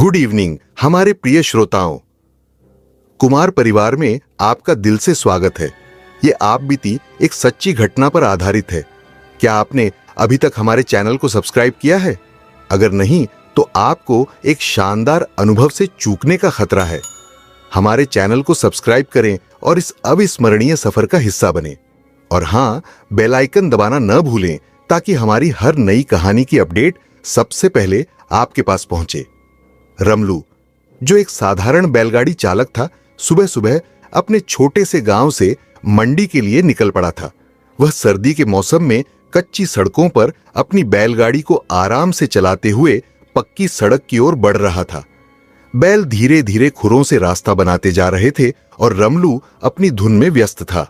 Good evening हमारे प्रिय श्रोताओं। कुमार परिवार में आपका दिल से स्वागत है। ये आप बीती एक सच्ची घटना पर आधारित है। क्या आपने अभी तक हमारे चैनल को सब्सक्राइब किया है? अगर नहीं तो आपको एक शानदार अनुभव से चूकने का खतरा है। हमारे चैनल को सब्सक्राइब करें और इस अविस्मरणीय सफर का हिस्सा बने। और हां, बेल आइकन दबाना न भूलें ताकि हमारी हर नई कहानी की अपडेट सबसे पहले आपके पास पहुंचे। रमलू, जो एक साधारण बैलगाड़ी चालक था, सुबह सुबह अपने छोटे से गांव से मंडी के लिए निकल पड़ा था। वह सर्दी के मौसम में कच्ची सड़कों पर अपनी बैलगाड़ी को आराम से चलाते हुए पक्की सड़क की ओर बढ़ रहा था। बैल धीरे धीरे खुरों से रास्ता बनाते जा रहे थे और रमलू अपनी धुन में व्यस्त था।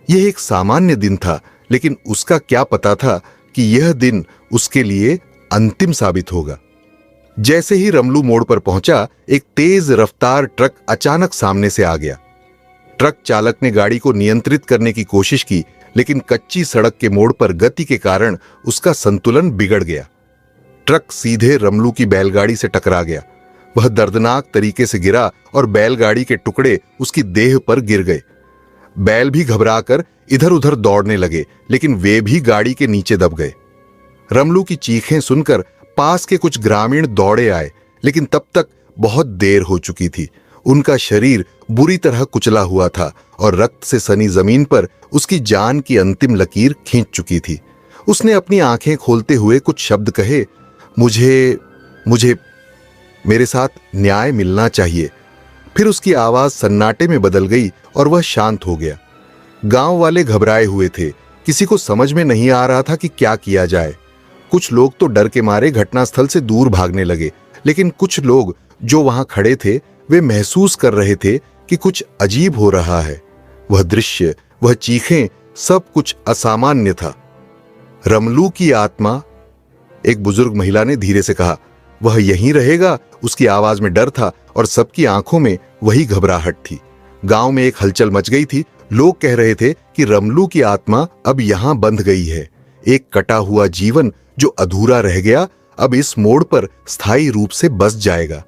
यह एक सामान्य दिन था, लेकिन उसका क्या पता था कि यह दिन उसके लिए अंतिम साबित होगा। जैसे ही रमलू मोड़ पर पहुंचा, एक तेज रफ्तार ट्रक अचानक सामने से आ गया। ट्रक चालक ने गाड़ी को नियंत्रित करने की कोशिश की, लेकिन कच्ची सड़क के मोड़ पर गति के कारण उसका संतुलन बिगड़ गया। ट्रक सीधे रमलू की बैलगाड़ी से टकरा गया। वह दर्दनाक तरीके से गिरा और बैलगाड़ी के टुकड़े उसकी देह पर गिर गए। बैल भी घबराकर इधर उधर दौड़ने लगे, लेकिन वे भी गाड़ी के नीचे दब गए। रमलू की चीखें सुनकर पास के कुछ ग्रामीण दौड़े आए, लेकिन तब तक बहुत देर हो चुकी थी। उनका शरीर बुरी तरह कुचला हुआ था और रक्त से सनी जमीन पर उसकी जान की अंतिम लकीर खींच चुकी थी। उसने अपनी आंखें खोलते हुए कुछ शब्द कहे, मुझे मेरे साथ न्याय मिलना चाहिए। फिर उसकी आवाज सन्नाटे में बदल गई और वह शांत हो गया। गांव वाले घबराए हुए थे। किसी को समझ में नहीं आ रहा था कि क्या किया जाए। कुछ लोग तो डर के मारे घटनास्थल से दूर भागने लगे, लेकिन कुछ लोग जो वहां खड़े थे वे महसूस कर रहे थे कि कुछ अजीब हो रहा है। वह दृश्य, वह चीखें, सब कुछ असामान्य था। रमलू की आत्मा, एक बुजुर्ग महिला ने धीरे से कहा। वह यहीं रहेगा? उसकी आवाज में डर था और सबकी आंखों में वही घबराहट थी। गांव में एक हलचल मच गई थी। लोग कह रहे थे कि रमलू की आत्मा अब यहां बंध गई है। एक कटा हुआ जीवन जो अधूरा रह गया, अब इस मोड़ पर स्थायी रूप से बस जाएगा।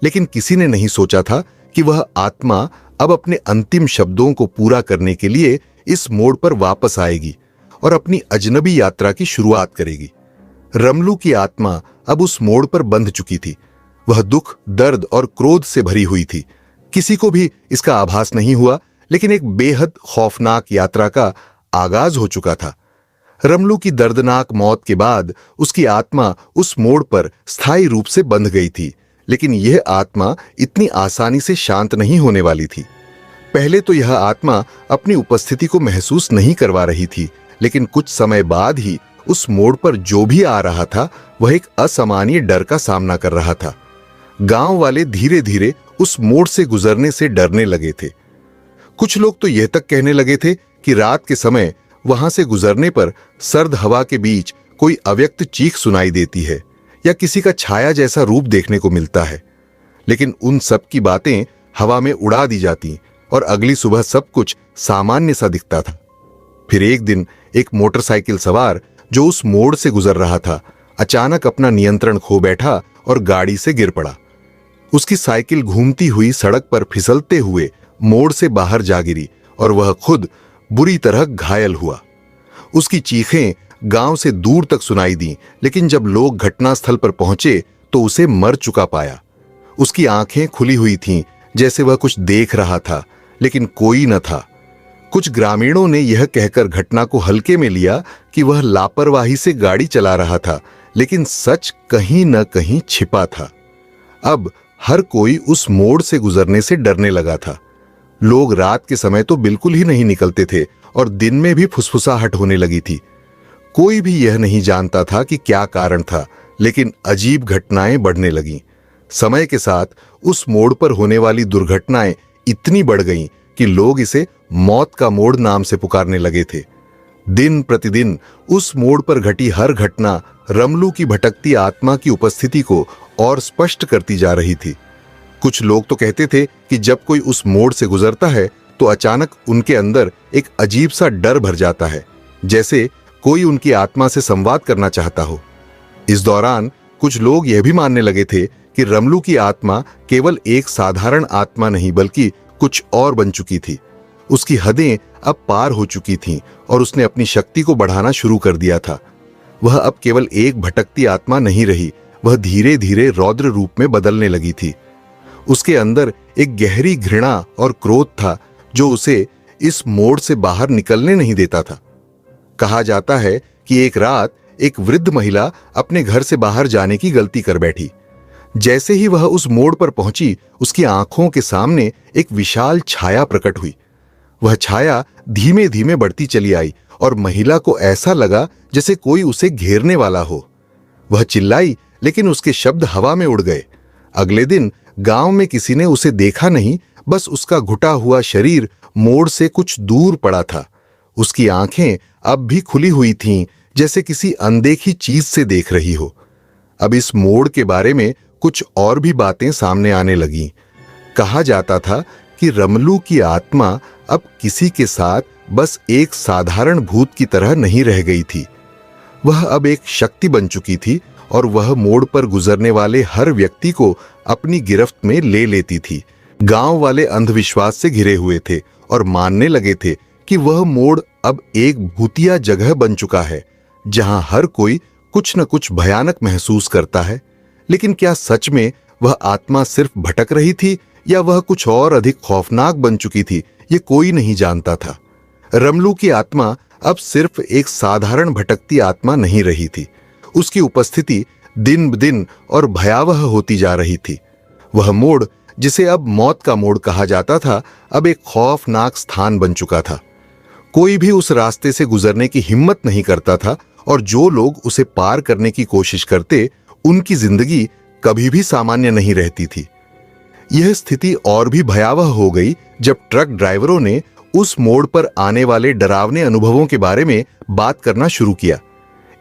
लेकिन किसी ने नहीं सोचा था कि वह आत्मा अब अपने अंतिम शब्दों को पूरा करने के लिए इस मोड़ पर वापस आएगी और अपनी अजनबी यात्रा की शुरुआत करेगी। रमलू की आत्मा अब उस मोड़ पर बंध चुकी थी। वह दुख, दर्द और क्रोध से भरी हुई थी। किसी को भी इसका आभास नहीं हुआ, लेकिन एक बेहद खौफनाक यात्रा का आगाज हो चुका था। रमलू की दर्दनाक मौत के बाद उसकी आत्मा उस मोड़ पर स्थायी रूप से बंध गई थी, लेकिन यह आत्मा इतनी आसानी से शांत नहीं होने वाली थी। पहले तो यह आत्मा अपनी उपस्थिति को महसूस नहीं करवा रही थी, लेकिन कुछ समय बाद ही उस मोड़ पर जो भी आ रहा था वह एक असामान्य डर का सामना कर रहा था। गांव वाले धीरे धीरे उस मोड़ से गुजरने से डरने लगे थे। कुछ लोग तो यह तक कहने लगे थे कि रात के समय वहां से गुजरने पर सर्द हवा के बीच कोई अव्यक्त चीख सुनाई देती है या किसी का छाया जैसा रूप देखने को मिलता है। लेकिन उन सब की बातें हवा में उड़ा दी जाती और अगली सुबह सब कुछ सामान्य सा दिखता था। फिर एक दिन एक मोटरसाइकिल सवार जो उस मोड़ से गुजर रहा था, अचानक अपना नियंत्रण खो बैठा और गाड़ी से गिर पड़ा। उसकी साइकिल घूमती हुई सड़क पर फिसलते हुए मोड़ से बाहर जा गिरी और वह खुद बुरी तरह घायल हुआ। उसकी चीखें गांव से दूर तक सुनाई दी, लेकिन जब लोग घटनास्थल पर पहुंचे तो उसे मर चुका पाया। उसकी आंखें खुली हुई थीं, जैसे वह कुछ देख रहा था, लेकिन कोई न था। कुछ ग्रामीणों ने यह कहकर घटना को हल्के में लिया कि वह लापरवाही से गाड़ी चला रहा था, लेकिन सच कहीं न कहीं छिपा था। अब हर कोई उस मोड़ से गुजरने से डरने लगा था। लोग रात के समय तो बिल्कुल ही नहीं निकलते थे और दिन में भी फुसफुसाहट होने लगी थी। कोई भी यह नहीं जानता था कि क्या कारण था, लेकिन अजीब घटनाएं बढ़ने लगीं। समय के साथ उस मोड़ पर होने वाली दुर्घटनाएं इतनी बढ़ गईं कि लोग इसे मौत का मोड़ नाम से पुकारने लगे थे। दिन प्रतिदिन उस मोड़ पर घटी हर घटना रमलू की भटकती आत्मा की उपस्थिति को और स्पष्ट करती जा रही थी। कुछ लोग तो कहते थे कि जब कोई उस मोड़ से गुजरता है तो अचानक उनके अंदर एक अजीब सा डर भर जाता है, जैसे कोई उनकी आत्मा से संवाद करना चाहता हो। इस दौरान कुछ लोग यह भी मानने लगे थे कि रमलू की आत्मा केवल एक साधारण आत्मा नहीं बल्कि कुछ और बन चुकी थी। उसकी हदें अब पार हो चुकी थीं और उसने अपनी शक्ति को बढ़ाना शुरू कर दिया था। वह अब केवल एक भटकती आत्मा नहीं रही, वह धीरे धीरे रौद्र रूप में बदलने लगी थी। उसके अंदर एक गहरी घृणा और क्रोध था जो उसे इस मोड़ से बाहर निकलने नहीं देता था। कहा जाता है कि एक रात एक वृद्ध महिला अपने घर से बाहर जाने की गलती कर बैठी। जैसे ही वह उस मोड़ पर पहुंची, उसकी आंखों के सामने एक विशाल छाया प्रकट हुई। वह छाया धीमे धीमे बढ़ती चली आई और महिला को ऐसा लगा जैसे कोई उसे घेरने वाला हो। वह चिल्लाई, लेकिन उसके शब्द हवा में उड़ गए। अगले दिन गांव में किसी ने उसे देखा नहीं, बस उसका घुटा हुआ शरीर मोड़ से कुछ दूर पड़ा था। उसकी आंखें अब भी खुली हुई थीं, जैसे किसी अनदेखी चीज से देख रही हो। अब इस मोड़ के बारे में कुछ और भी बातें सामने आने लगीं। कहा जाता था कि रमलू की आत्मा अब किसी के साथ बस एक साधारण भूत की तरह नहीं रह गई थी। वह अब एक शक्ति बन चुकी थी और वह मोड़ पर गुजरने वाले हर व्यक्ति को अपनी गिरफ्त में ले लेती थी। गांव वाले अंधविश्वास से घिरे हुए थे और मानने लगे थे कि वह मोड़ अब एक भूतिया जगह बन चुका है जहां हर कोई कुछ न कुछ भयानक महसूस करता है। लेकिन क्या सच में वह आत्मा सिर्फ भटक रही थी या वह कुछ और अधिक खौफनाक बन चुकी थी, ये कोई नहीं जानता था। रमलू की आत्मा अब सिर्फ एक साधारण भटकती आत्मा नहीं रही थी। उसकी उपस्थिति दिन ब दिन और भयावह होती जा रही थी। वह मोड़, जिसे अब मौत का मोड़ कहा जाता था, अब एक खौफनाक स्थान बन चुका था। कोई भी उस रास्ते से गुजरने की हिम्मत नहीं करता था और जो लोग उसे पार करने की कोशिश करते, उनकी जिंदगी कभी भी सामान्य नहीं रहती थी। यह स्थिति और भी भयावह हो गई जब ट्रक ड्राइवरों ने उस मोड़ पर आने वाले डरावने अनुभवों के बारे में बात करना शुरू किया।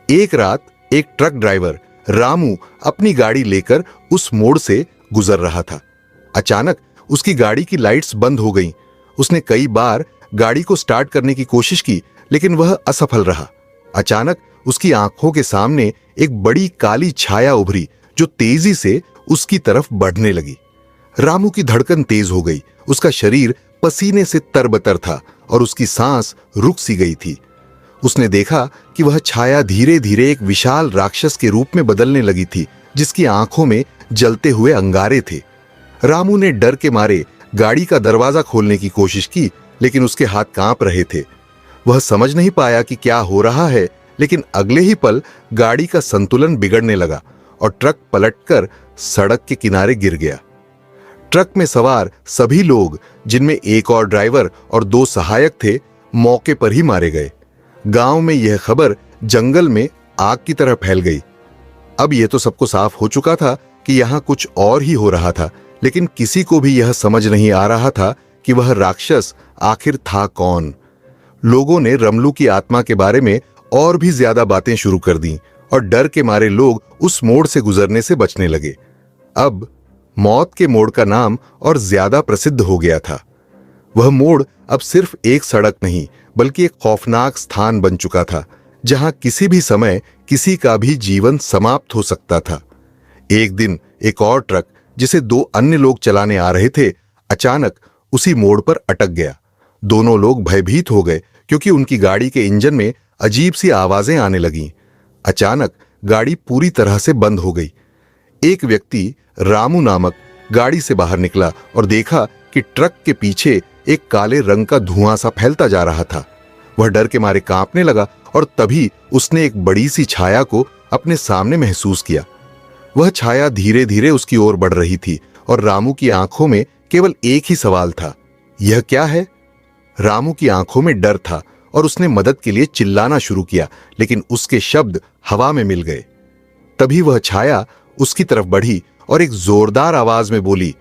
एक रात एक ट्रक ड्राइवर रामू अपनी गाड़ी लेकर उस मोड़ से गुजर रहा था। अचानक उसकी गाड़ी की लाइट्स बंद हो गईं। उसने कई बार गाड़ी को स्टार्ट करने की कोशिश की, लेकिन वह असफल रहा। अचानक उसकी आंखों के सामने एक बड़ी काली छाया उभरी जो तेजी से उसकी तरफ बढ़ने लगी। रामू की धड़कन तेज हो गई। उसका शरीर पसीने से तरबतर था और उसकी सांस रुक सी गई थी। उसने देखा कि वह छाया धीरे धीरे एक विशाल राक्षस के रूप में बदलने लगी थी, जिसकी आंखों में जलते हुए अंगारे थे। रामू ने डर के मारे गाड़ी का दरवाजा खोलने की कोशिश की, लेकिन उसके हाथ कांप रहे थे। वह समझ नहीं पाया कि क्या हो रहा है, लेकिन अगले ही पल गाड़ी का संतुलन बिगड़ने लगा और ट्रक पलटकर सड़क के किनारे गिर गया। ट्रक में सवार सभी लोग, जिनमें एक और ड्राइवर और 2 सहायक थे, मौके पर ही मारे गए। गांव में यह खबर जंगल में आग की तरह फैल गई। अब यह तो सबको साफ हो चुका था कि यहां कुछ और ही हो रहा था, लेकिन किसी को भी यह समझ नहीं आ रहा था कि वह राक्षस आखिर था कौन। लोगों ने रमलू की आत्मा के बारे में और भी ज्यादा बातें शुरू कर दी और डर के मारे लोग उस मोड़ से गुजरने से बचने लगे। अब मौत के मोड़ का नाम और ज्यादा प्रसिद्ध हो गया था। वह मोड़ अब सिर्फ एक सड़क नहीं बल्कि एक खौफनाक स्थान बन चुका था, जहां किसी भी समय किसी का भी जीवन समाप्त हो सकता था। एक दिन एक और ट्रक, जिसे 2 अन्य लोग चलाने आ रहे थे, अचानक उसी मोड़ पर अटक गया। दोनों लोग भयभीत हो गए क्योंकि उनकी गाड़ी के इंजन में अजीब सी आवाजें आने लगीं। अचानक गाड़ी पूरी तरह से बंद हो गई। एक व्यक्ति, रामू नामक, गाड़ी से बाहर निकला और देखा कि ट्रक के पीछे एक काले रंग का धुआं सा फैलता जा रहा था। वह डर के मारे कांपने लगा और तभी उसने एक बड़ी सी छाया को अपने सामने महसूस किया। वह छाया धीरे धीरे उसकी ओर बढ़ रही थी और रामू की आंखों में केवल एक ही सवाल था, यह क्या है? रामू की आंखों में डर था और उसने मदद के लिए चिल्लाना शुरू किया, लेकिन उसके शब्द हवा में मिल गए। तभी वह छाया उसकी तरफ बढ़ी और एक जोरदार आवाज में बोली,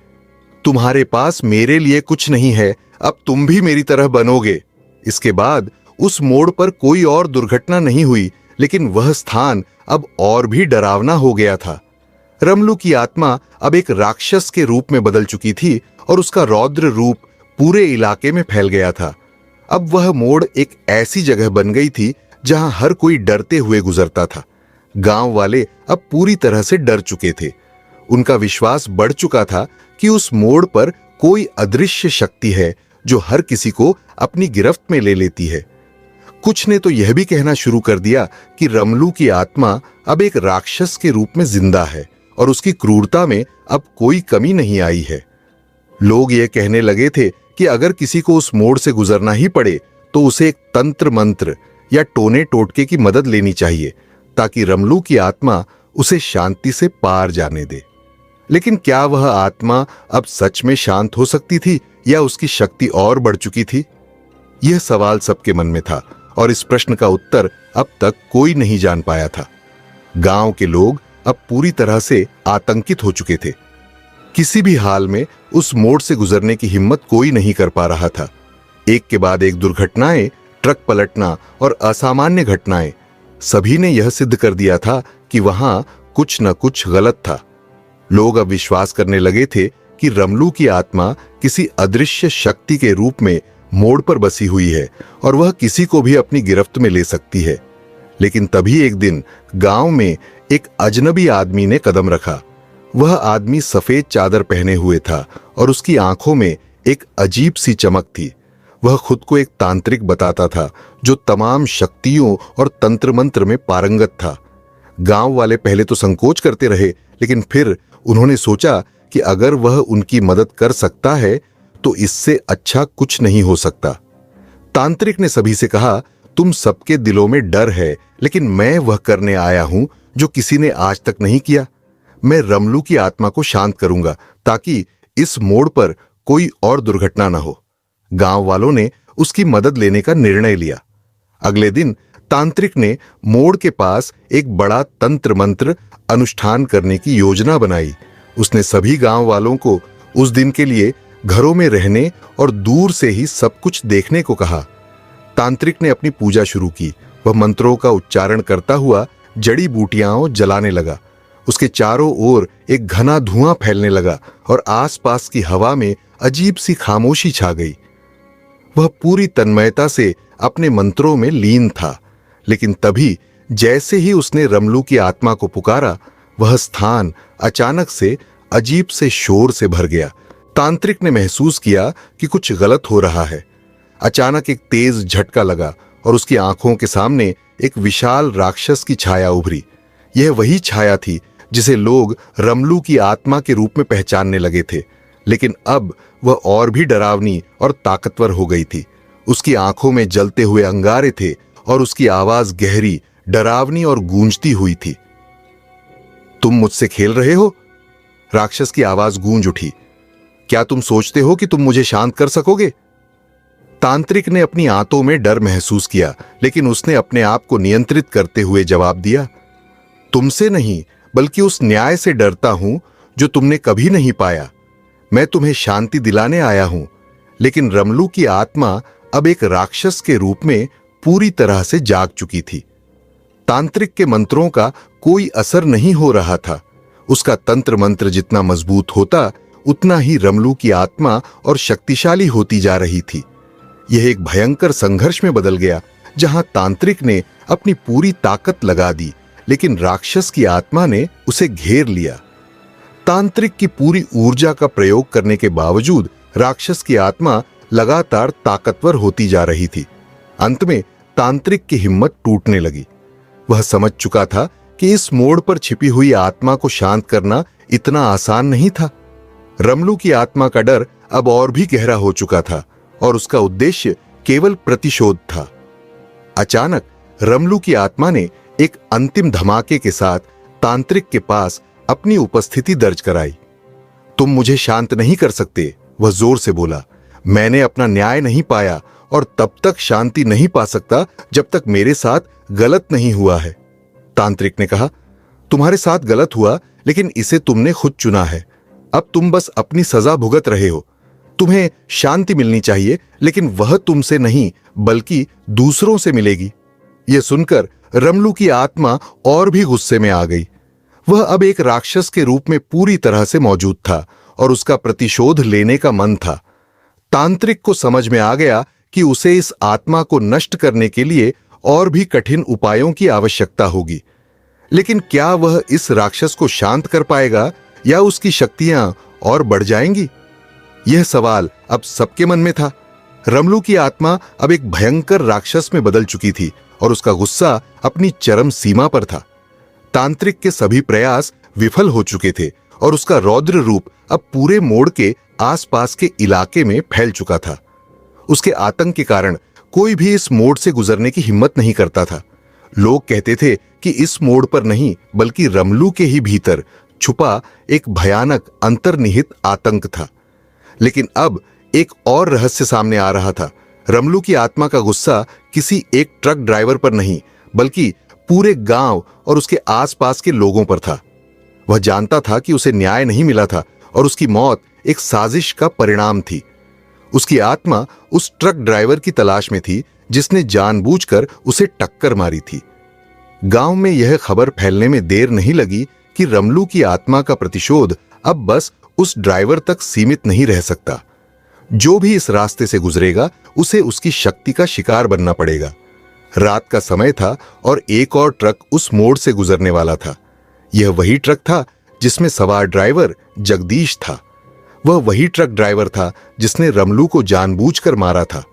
तुम्हारे पास मेरे लिए कुछ नहीं है, अब तुम भी मेरी तरह बनोगे। इसके बाद उस मोड़ पर कोई और दुर्घटना नहीं हुई, लेकिन वह स्थान अब और भी डरावना हो गया था। रमलू की आत्मा अब एक राक्षस के रूप में बदल चुकी थी और उसका रौद्र रूप पूरे इलाके में फैल गया था। अब वह मोड़ एक ऐसी जगह बन गई थी जहां हर कोई डरते हुए गुजरता था। गांव वाले अब पूरी तरह से डर चुके थे। उनका विश्वास बढ़ चुका था कि उस मोड़ पर कोई अदृश्य शक्ति है जो हर किसी को अपनी गिरफ्त में ले लेती है। कुछ ने तो यह भी कहना शुरू कर दिया कि रमलू की आत्मा अब एक राक्षस के रूप में जिंदा है और उसकी क्रूरता में अब कोई कमी नहीं आई है। लोग यह कहने लगे थे कि अगर किसी को उस मोड़ से गुजरना ही पड़े तो उसे एक तंत्र मंत्र या टोने टोटके की मदद लेनी चाहिए ताकि रमलू की आत्मा उसे शांति से पार जाने दे। लेकिन क्या वह आत्मा अब सच में शांत हो सकती थी या उसकी शक्ति और बढ़ चुकी थी? यह सवाल सबके मन में था और इस प्रश्न का उत्तर अब तक कोई नहीं जान पाया था। गांव के लोग अब पूरी तरह से आतंकित हो चुके थे। किसी भी हाल में उस मोड़ से गुजरने की हिम्मत कोई नहीं कर पा रहा था। एक के बाद एक दुर्घटनाएं, ट्रक पलटना और असामान्य घटनाएं, सभी ने यह सिद्ध कर दिया था कि वहां कुछ न कुछ गलत था। लोग अब विश्वास करने लगे थे कि रमलू की आत्मा किसी अदृश्य शक्ति के रूप में मोड़ पर बसी हुई है और वह किसी को भी अपनी गिरफ्त में ले सकती है। लेकिन तभी एक दिन गांव में एक अजनबी आदमी ने कदम रखा। वह आदमी सफेद चादर पहने हुए था और उसकी आंखों में एक अजीब सी चमक थी। वह खुद को एक तांत्रिक बताता था जो तमाम शक्तियों और तंत्र मंत्र में पारंगत था। गांव वाले पहले तो संकोच करते रहे, लेकिन फिर उन्होंने सोचा कि अगर वह उनकी मदद कर सकता है तो इससे अच्छा कुछ नहीं हो सकता। तांत्रिक ने सभी से कहा, तुम सबके दिलों में डर है, लेकिन मैं वह करने आया हूं जो किसी ने आज तक नहीं किया। मैं रमलू की आत्मा को शांत करूंगा ताकि इस मोड़ पर कोई और दुर्घटना न हो। गांव वालों ने उसकी मदद लेने का निर्णय लिया। अगले दिन तांत्रिक ने मोड़ के पास एक बड़ा तंत्र मंत्र अनुष्ठान करने की योजना बनाई। उसने सभी गांव वालों को उस दिन के लिए घरों में रहने और दूर से ही सब कुछ देखने को कहा। तांत्रिक ने अपनी पूजा शुरू की। वह मंत्रों का उच्चारण करता हुआ जड़ी बूटियां जलाने लगा। उसके चारों ओर एक घना धुआं फैलने लगा और आसपास की हवा में अजीब सी खामोशी छा गई। वह पूरी तन्मयता से अपने मंत्रों में लीन था, लेकिन तभी जैसे ही उसने रमलू की आत्मा को पुकारा, वह स्थान अचानक से अजीब से शोर से भर गया। तांत्रिक ने महसूस किया कि कुछ गलत हो रहा है। अचानक एक तेज झटका लगा और उसकी आंखों के सामने एक विशाल राक्षस की छाया उभरी। यह वही छाया थी जिसे लोग रमलू की आत्मा के रूप में पहचानने लगे थे, लेकिन अब वह और भी डरावनी और ताकतवर हो गई थी। उसकी आंखों में जलते हुए अंगारे थे और उसकी आवाज गहरी, डरावनी और गूंजती हुई थी। तुम मुझसे खेल रहे हो? राक्षस की आवाज गूंज उठी। क्या तुम सोचते हो कि तुम मुझे शांत कर सकोगे? तांत्रिक ने अपनी आंतों में डर महसूस किया, लेकिन उसने अपने आप को नियंत्रित करते हुए जवाब दिया, तुमसे नहीं बल्कि उस न्याय से डरता हूं जो तुमने कभी नहीं पाया। मैं तुम्हें शांति दिलाने आया हूं, लेकिन रमलू की आत्मा अब एक राक्षस के रूप में पूरी तरह से जाग चुकी थी। तांत्रिक के मंत्रों का कोई असर नहीं हो रहा था। उसका तंत्र मंत्र जितना मजबूत होता, उतना ही रमलू की आत्मा और शक्तिशाली होती जा रही थी। यह एक भयंकर संघर्ष में बदल गया, जहां तांत्रिक ने अपनी पूरी ताकत लगा दी, लेकिन राक्षस की आत्मा ने उसे घेर लिया। तांत्रिक की पूरी ऊर्जा का प्रयोग करने के बावजूद राक्षस की आत्मा लगातार ताकतवर होती जा रही थी। अंत में तांत्रिक की हिम्मत टूटने लगी। वह समझ चुका था कि इस मोड़ पर छिपी हुई आत्मा को शांत करना इतना आसान नहीं था। रमलू की आत्मा का डर अब और भी गहरा हो चुका था और उसका उद्देश्य केवल प्रतिशोध था। अचानक रमलू की आत्मा ने एक अंतिम धमाके के साथ तांत्रिक के पास अपनी उपस्थिति दर्ज कराई। तुम मुझे शांत नहीं कर सकते, वह जोर से बोला। मैंने अपना न्याय नहीं पाया और तब तक शांति नहीं पा सकता जब तक मेरे साथ गलत नहीं हुआ है। तांत्रिक ने कहा, तुम्हारे साथ गलत हुआ, लेकिन इसे तुमने खुद चुना है। अब तुम बस अपनी सजा भुगत रहे हो। तुम्हें शांति मिलनी चाहिए, लेकिन वह तुमसे नहीं बल्कि दूसरों से मिलेगी। यह सुनकर रमलू की आत्मा और भी गुस्से में आ गई। वह अब एक राक्षस के रूप में पूरी तरह से मौजूद था और उसका प्रतिशोध लेने का मन था। तांत्रिक को समझ में आ गया कि उसे इस आत्मा को नष्ट करने के लिए और भी कठिन उपायों की आवश्यकता होगी। लेकिन क्या वह इस राक्षस को शांत कर पाएगा या उसकी शक्तियां और बढ़ जाएंगी? यह सवाल अब सबके मन में था। रमलू की आत्मा अब एक भयंकर राक्षस में बदल चुकी थी और उसका गुस्सा अपनी चरम सीमा पर था। तांत्रिक के सभी प्रयास विफल हो चुके थे और उसका रौद्र रूप अब पूरे मोड़ के आसपास के इलाके में फैल चुका था। उसके आतंक के कारण कोई भी इस मोड़ से गुजरने की हिम्मत नहीं करता था। लोग कहते थे कि इस मोड़ पर नहीं बल्कि रमलू के ही भीतर छुपा एक भयानक अंतर्निहित आतंक था। लेकिन अब एक और रहस्य सामने आ रहा था। रमलू की आत्मा का गुस्सा किसी एक ट्रक ड्राइवर पर नहीं बल्कि पूरे गांव और उसके आसपास के लोगों पर था। वह जानता था कि उसे न्याय नहीं मिला था और उसकी मौत एक साजिश का परिणाम थी। उसकी आत्मा उस ट्रक ड्राइवर की तलाश में थी जिसने जानबूझकर उसे टक्कर मारी थी। गांव में यह खबर फैलने में देर नहीं लगी कि रमलू की आत्मा का प्रतिशोध अब बस उस ड्राइवर तक सीमित नहीं रह सकता। जो भी इस रास्ते से गुजरेगा उसे उसकी शक्ति का शिकार बनना पड़ेगा। रात का समय था और एक और ट्रक उस मोड़ से गुजरने वाला था। यह वही ट्रक था जिसमें सवार ड्राइवर जगदीश था। वह वही ट्रक ड्राइवर था जिसने रमलू को जानबूझकर मारा था।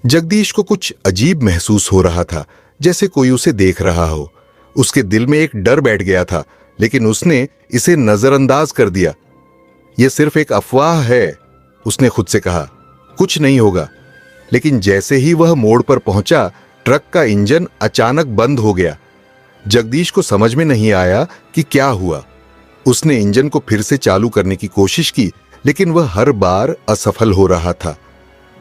जगदीश को कुछ अजीब महसूस हो रहा था, जैसे कोई उसे देख रहा हो। उसके दिल में एक डर बैठ गया था, लेकिन उसने इसे नजरअंदाज कर दिया। यह सिर्फ एक अफवाह है, उसने खुद से कहा, कुछ नहीं होगा। लेकिन जैसे ही वह मोड़ पर पहुंचा, ट्रक का इंजन अचानक बंद हो गया। जगदीश को समझ में नहीं आया कि क्या हुआ। उसने इंजन को फिर से चालू करने की कोशिश की, लेकिन वह हर बार असफल हो रहा था।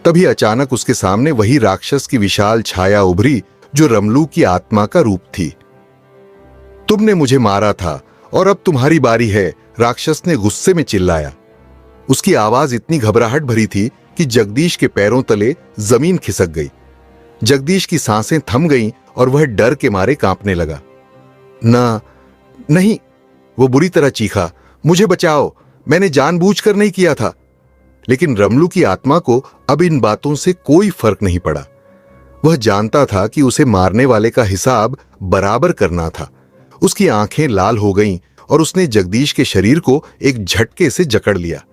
तभी अचानक उसके सामने वही राक्षस की विशाल छाया उभरी जो रमलू की आत्मा का रूप थी। तुमने मुझे मारा था और अब तुम्हारी बारी है, राक्षस ने गुस्से में चिल्लाया। उसकी आवाज इतनी घबराहट भरी थी कि जगदीश के पैरों तले जमीन खिसक गई। जगदीश की सांसें थम गईं और वह डर के मारे कांपने लगा। नहीं, वो बुरी तरह चीखा, मुझे बचाओ, मैंने जानबूझकर नहीं किया था। लेकिन रमलू की आत्मा को अब इन बातों से कोई फर्क नहीं पड़ा। वह जानता था कि उसे मारने वाले का हिसाब बराबर करना था। उसकी आंखें लाल हो गईं और उसने जगदीश के शरीर को एक झटके से जकड़ लिया।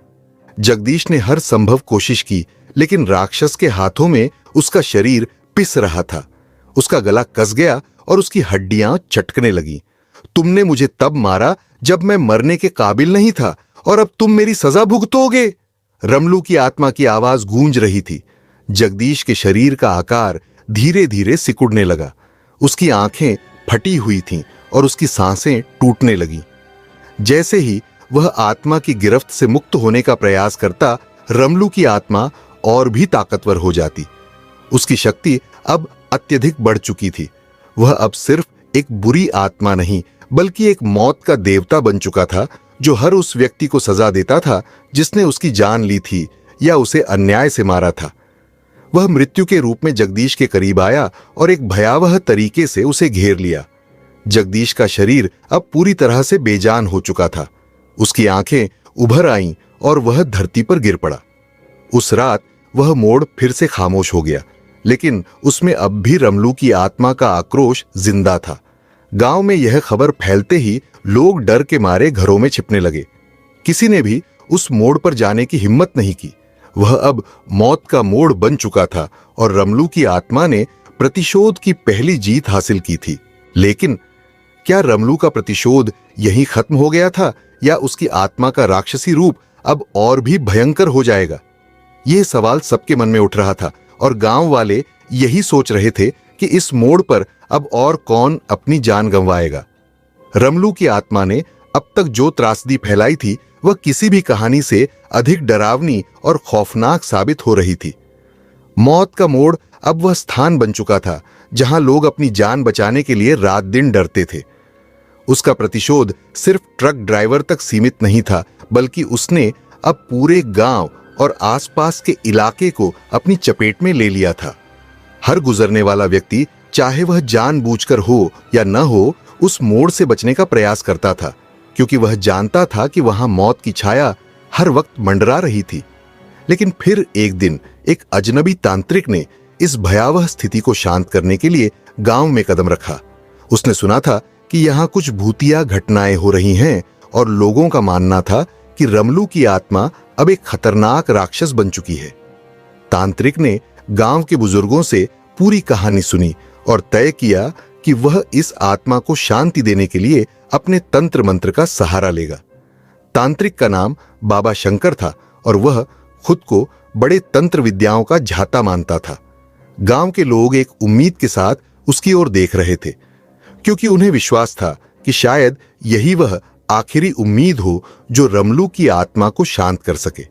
जगदीश ने हर संभव कोशिश की, लेकिन राक्षस के हाथों में उसका शरीर पिस रहा था। उसका गला कस गया और उसकी हड्डियां चटकने लगी। तुमने मुझे तब मारा जब मैं मरने के काबिल नहीं था, और अब तुम मेरी सजा भुगतोगे। रमलू की आत्मा की आवाज गूंज रही थी। जगदीश के शरीर का आकार धीरे धीरे सिकुड़ने लगा। उसकी आंखें फटी हुई थीं और उसकी सांसें टूटने लगीं। जैसे ही वह आत्मा की गिरफ्त से मुक्त होने का प्रयास करता, रमलू की आत्मा और भी ताकतवर हो जाती। उसकी शक्ति अब अत्यधिक बढ़ चुकी थी। वह अब सिर्फ एक बुरी आत्मा नहीं बल्कि एक मौत का देवता बन चुका था, जो हर उस व्यक्ति को सजा देता था जिसने उसकी जान ली थी या उसे अन्याय से मारा था। वह मृत्यु के रूप में जगदीश के करीब आया और एक भयावह तरीके से उसे घेर लिया। जगदीश का शरीर अब पूरी तरह से बेजान हो चुका था। उसकी आंखें उभर आईं और वह धरती पर गिर पड़ा। उस रात वह मोड़ फिर से खामोश हो गया, लेकिन उसमें अब भी रमलू की आत्मा का आक्रोश जिंदा था। गांव में यह खबर फैलते ही लोग डर के मारे घरों में छिपने लगे। किसी ने भी उस मोड़ पर जाने की हिम्मत नहीं की। वह अब मौत का मोड़ बन चुका था और रमलू की आत्मा ने प्रतिशोध की पहली जीत हासिल की थी। लेकिन क्या रमलू का प्रतिशोध यहीं खत्म हो गया था, या उसकी आत्मा का राक्षसी रूप अब और भी भयंकर हो जाएगा? यह सवाल सबके मन में उठ रहा था और गांव वाले यही सोच रहे थे कि इस मोड़ पर अब और कौन अपनी जान गंवाएगा। रमलू की आत्मा ने अब तक जो त्रासदी फैलाई थी, वह किसी भी कहानी से अधिक डरावनी और खौफनाक साबित हो रही थी। मौत का मोड़ अब वह स्थान बन चुका था जहां लोग अपनी जान बचाने के लिए रात दिन डरते थे। उसका प्रतिशोध सिर्फ ट्रक ड्राइवर तक सीमित नहीं था, बल्कि उसने अब पूरे गांव और आसपास के इलाके को अपनी चपेट में ले लिया था। हर गुजरने वाला व्यक्ति, चाहे वह जानबूझकर हो या न हो, उस मोड़ से बचने का प्रयास करता था, क्योंकि वह जानता था कि वहां मौत की छाया हर वक्त मंडरा रही थी। लेकिन फिर एक दिन एक अजनबी तांत्रिक ने इस भयावह स्थिति को शांत करने के लिए गांव में कदम रखा। उसने सुना था कि यहां कुछ भूतिया घटनाएं हो रही हैं और लोगों का मानना था कि रमलू की आत्मा अब एक खतरनाक राक्षस बन चुकी है। तांत्रिक ने गांव के बुजुर्गों से पूरी कहानी सुनी और तय किया कि वह इस आत्मा को शांति देने के लिए अपने तंत्र मंत्र का सहारा लेगा। तांत्रिक का नाम बाबा शंकर था और वह खुद को बड़े तंत्र विद्याओं का झाता मानता था। गांव के लोग एक उम्मीद के साथ उसकी ओर देख रहे थे, क्योंकि उन्हें विश्वास था कि शायद यही वह आखिरी उम्मीद हो जो रमलू की आत्मा को शांत कर सके।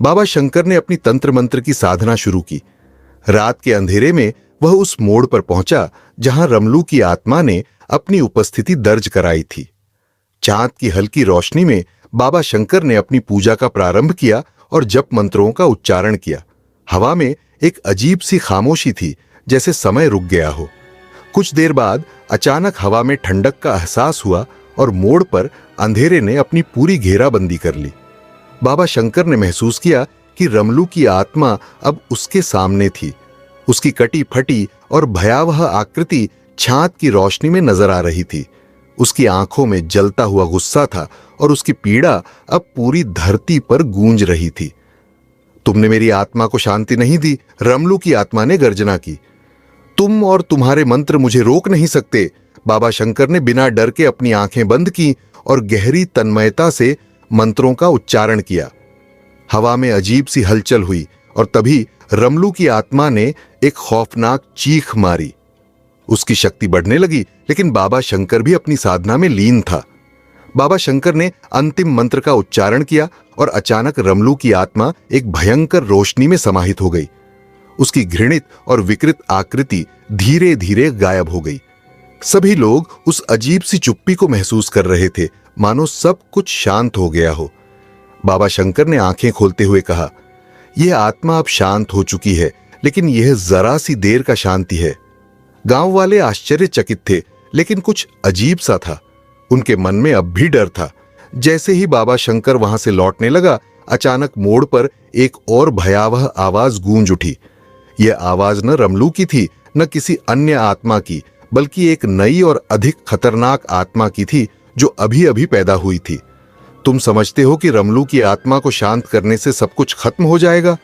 बाबा शंकर ने अपनी तंत्र मंत्र की साधना शुरू की। रात के अंधेरे में वह उस मोड़ पर पहुंचा जहां रमलू की आत्मा ने अपनी उपस्थिति दर्ज कराई थी। चांद की हल्की रोशनी में बाबा शंकर ने अपनी पूजा का प्रारंभ किया और जप मंत्रों का उच्चारण किया। हवा में एक अजीब सी खामोशी थी, जैसे समय रुक गया हो। कुछ देर बाद अचानक हवा में ठंडक का एहसास हुआ और मोड़ पर अंधेरे ने अपनी पूरी घेराबंदी कर ली। बाबा शंकर ने महसूस किया कि रमलू की आत्मा अब उसके सामने थी। उसकी कटी फटी और भयावह आकृति छांद की रोशनी में नजर आ रही थी। उसकी आंखों में जलता हुआ गुस्सा था और उसकी पीड़ा अब पूरी धरती पर गूंज रही थी। तुमने मेरी आत्मा को शांति नहीं दी, रमलू की आत्मा ने गर्जना की। तुम और तुम्हारे मंत्र मुझे रोक नहीं सकते। बाबा शंकर ने बिना डर के अपनी आंखें बंद की और गहरी तन्मयता से मंत्रों का उच्चारण किया। हवा में अजीब सी हलचल हुई और तभी रमलू की आत्मा ने एक खौफनाक चीख मारी। उसकी शक्ति बढ़ने लगी, लेकिन बाबा शंकर भी अपनी साधना में लीन था। बाबा शंकर ने अंतिम मंत्र का उच्चारण किया और अचानक रमलू की आत्मा एक भयंकर रोशनी में समाहित हो गई। उसकी घृणित और विकृत आकृति धीरे धीरे गायब हो गई। सभी लोग उस अजीब सी चुप्पी को महसूस कर रहे थे, मानो सब कुछ शांत हो गया हो। बाबा शंकर ने आंखें खोलते हुए कहा, यह आत्मा अब शांत हो चुकी है, लेकिन यह जरा सी देर का शांति है। गांव वाले आश्चर्यचकित थे, लेकिन कुछ अजीब सा था। उनके मन में अब भी डर था। जैसे ही बाबा शंकर वहां से लौटने लगा, अचानक मोड़ पर एक और भयावह आवाज गूंज उठी। यह आवाज न रमलू की थी, न किसी अन्य आत्मा की, बल्कि एक नई और अधिक खतरनाक आत्मा की थी जो अभी अभी पैदा हुई थी। तुम समझते हो कि रमलू की आत्मा को शांत करने से सब कुछ खत्म हो जाएगा?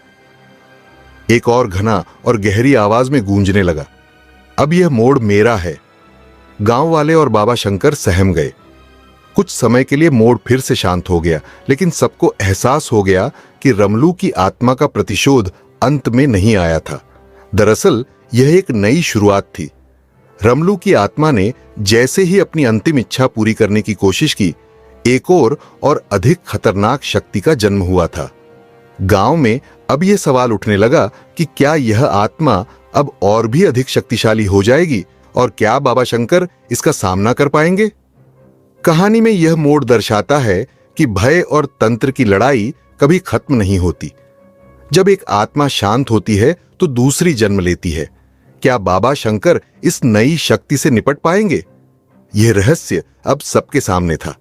एक और घना और गहरी आवाज में गूंजने लगा, अब यह मोड़ मेरा है। गांव वाले और बाबा शंकर सहम गए। कुछ समय के लिए मोड़ फिर से शांत हो गया, लेकिन सबको एहसास हो गया कि रमलू की आत्मा का प्रतिशोध अंत में नहीं आया था। दरअसल यह एक नई शुरुआत थी। रमलू की आत्मा ने जैसे ही अपनी अंतिम इच्छा पूरी करने की कोशिश की, एक और अधिक खतरनाक शक्ति का जन्म हुआ था। गांव में अब यह सवाल उठने लगा कि क्या यह आत्मा अब और भी अधिक शक्तिशाली हो जाएगी और क्या बाबा शंकर इसका सामना कर पाएंगे? कहानी में यह मोड़ दर्शाता है कि भय और तंत्र की लड़ाई कभी खत्म नहीं होती। जब एक आत्मा शांत होती है तो दूसरी जन्म लेती है। क्या बाबा शंकर इस नई शक्ति से निपट पाएंगे? यह रहस्य अब सबके सामने था।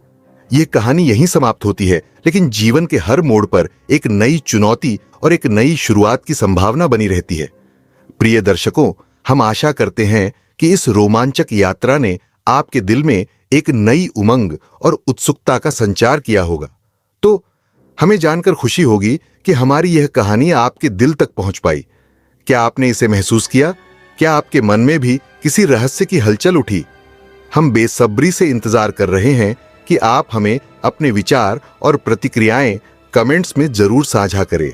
यह कहानी यहीं समाप्त होती है, लेकिन जीवन के हर मोड़ पर एक नई चुनौती और एक नई शुरुआत की संभावना बनी रहती है। प्रिय दर्शकों, हम आशा करते हैं कि इस रोमांचक यात्रा ने आपके दिल में एक नई उमंग और उत्सुकता का संचार किया होगा। तो हमें जानकर खुशी होगी कि हमारी यह कहानी आपके दिल तक पहुंच पाई। क्या आपने इसे महसूस किया? क्या आपके मन में भी किसी रहस्य की हलचल उठी? हम बेसब्री से इंतजार कर रहे हैं कि आप हमें अपने विचार और प्रतिक्रियाएं कमेंट्स में जरूर साझा करें।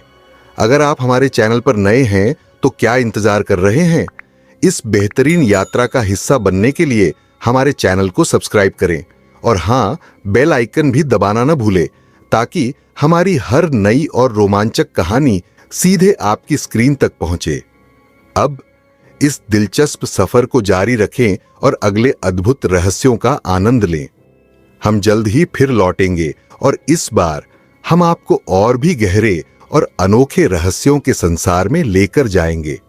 अगर आप हमारे चैनल पर नए हैं तो क्या इंतजार कर रहे हैं? इस बेहतरीन यात्रा का हिस्सा बनने के लिए हमारे चैनल को सब्सक्राइब करें और हां, बेल आइकन भी दबाना न भूलें, ताकि हमारी हर नई और रोमांचक कहानी सीधे आपकी स्क्रीन तक पहुंचे। अब इस दिलचस्प सफर को जारी रखें और अगले अद्भुत रहस्यों का आनंद लें। हम जल्द ही फिर लौटेंगे और इस बार हम आपको और भी गहरे और अनोखे रहस्यों के संसार में लेकर जाएंगे।